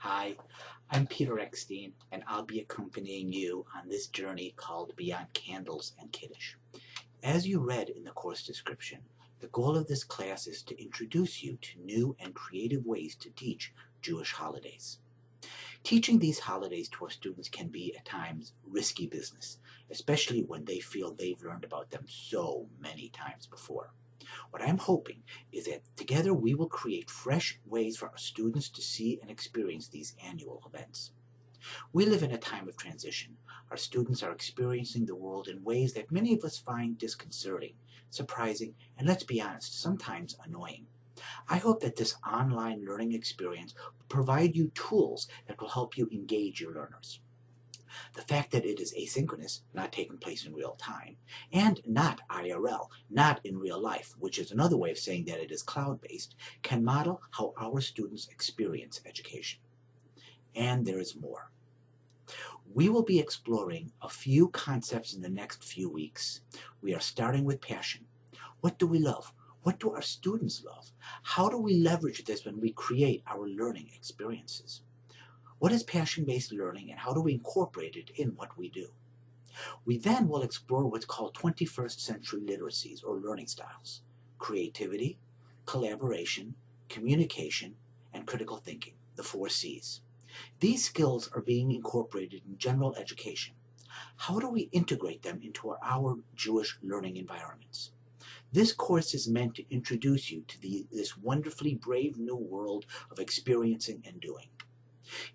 Hi, I'm Peter Eckstein, and I'll be accompanying you on this journey called Beyond Candles and Kiddush. As you read in the course description, the goal of this class is to introduce you to new and creative ways to teach Jewish holidays. Teaching these holidays to our students can be, at times, risky business, especially when they feel they've learned about them so many times before. What I'm hoping is that together we will create fresh ways for our students to see and experience these annual events. We live in a time of transition. Our students are experiencing the world in ways that many of us find disconcerting, surprising, and let's be honest, sometimes annoying. I hope that this online learning experience will provide you tools that will help you engage your learners. The fact that it is asynchronous, not taking place in real time, and not IRL, not in real life, which is another way of saying that it is cloud-based, can model how our students experience education. And there is more. We will be exploring a few concepts in the next few weeks. We are starting with passion. What do we love? What do our students love? How do we leverage this when we create our learning experiences? What is passion-based learning and how do we incorporate it in what we do? We then will explore what's called 21st century literacies or learning styles: creativity, collaboration, communication, and critical thinking, the 4 C's. These skills are being incorporated in general education. How do we integrate them into our Jewish learning environments? This course is meant to introduce you to this wonderfully brave new world of experiencing and doing.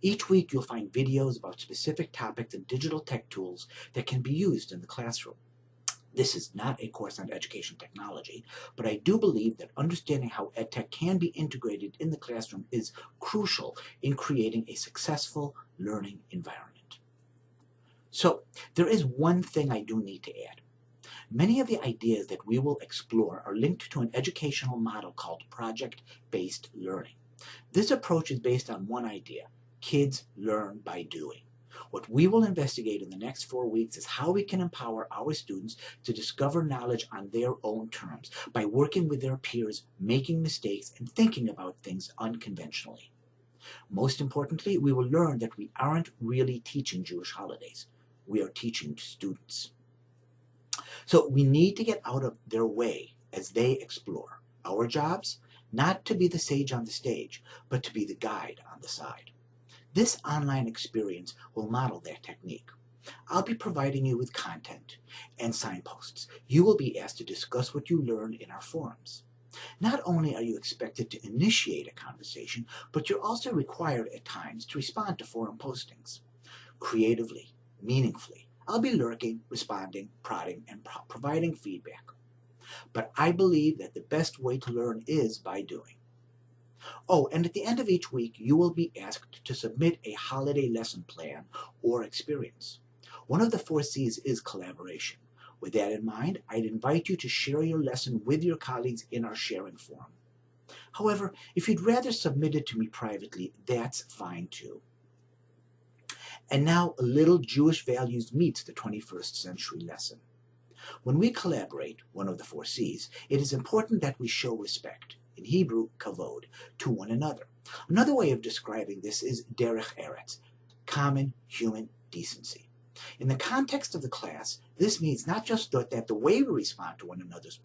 Each week you'll find videos about specific topics and digital tech tools that can be used in the classroom. This is not a course on education technology, but I do believe that understanding how EdTech can be integrated in the classroom is crucial in creating a successful learning environment. So, there is one thing I do need to add. Many of the ideas that we will explore are linked to an educational model called project-based learning. This approach is based on one idea: kids learn by doing. What we will investigate in the next 4 weeks is how we can empower our students to discover knowledge on their own terms by working with their peers, making mistakes, and thinking about things unconventionally. Most importantly, we will learn that we aren't really teaching Jewish holidays. We are teaching students. So we need to get out of their way as they explore. Our jobs? Not to be the sage on the stage, but to be the guide on the side. This online experience will model that technique. I'll be providing you with content and signposts. You will be asked to discuss what you learned in our forums. Not only are you expected to initiate a conversation, but you're also required at times to respond to forum postings. Creatively, meaningfully, I'll be lurking, responding, prodding, and providing feedback. But I believe that the best way to learn is by doing. Oh, and at the end of each week, you will be asked to submit a holiday lesson plan or experience. One of the 4 C's is collaboration. With that in mind, I'd invite you to share your lesson with your colleagues in our sharing forum. However, if you'd rather submit it to me privately, that's fine too. And now, a little Jewish values meets the 21st century lesson. When we collaborate, one of the 4 C's, it is important that we show respect, in Hebrew, kavod, to one another. Another way of describing this is derech eretz, common human decency. In the context of the class, this means not just that the way we respond to one another is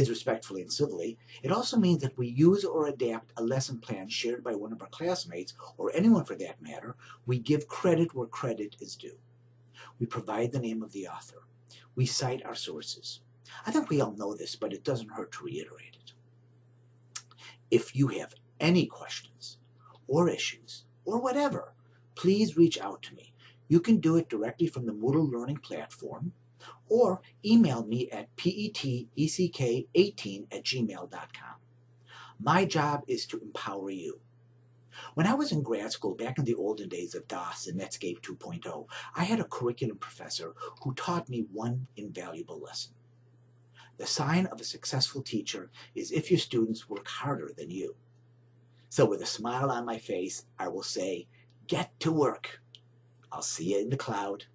respectfully and civilly, it also means that we use or adapt a lesson plan shared by one of our classmates, or anyone for that matter. We give credit where credit is due. We provide the name of the author. We cite our sources. I think we all know this, but it doesn't hurt to reiterate it. If you have any questions or issues or whatever, please reach out to me. You can do it directly from the Moodle Learning platform or email me at peteck18@gmail.com. My job is to empower you. When I was in grad school back in the olden days of DOS and Netscape 2.0, I had a curriculum professor who taught me one invaluable lesson. The sign of a successful teacher is if your students work harder than you. So with a smile on my face, I will say, get to work. I'll see you in the cloud.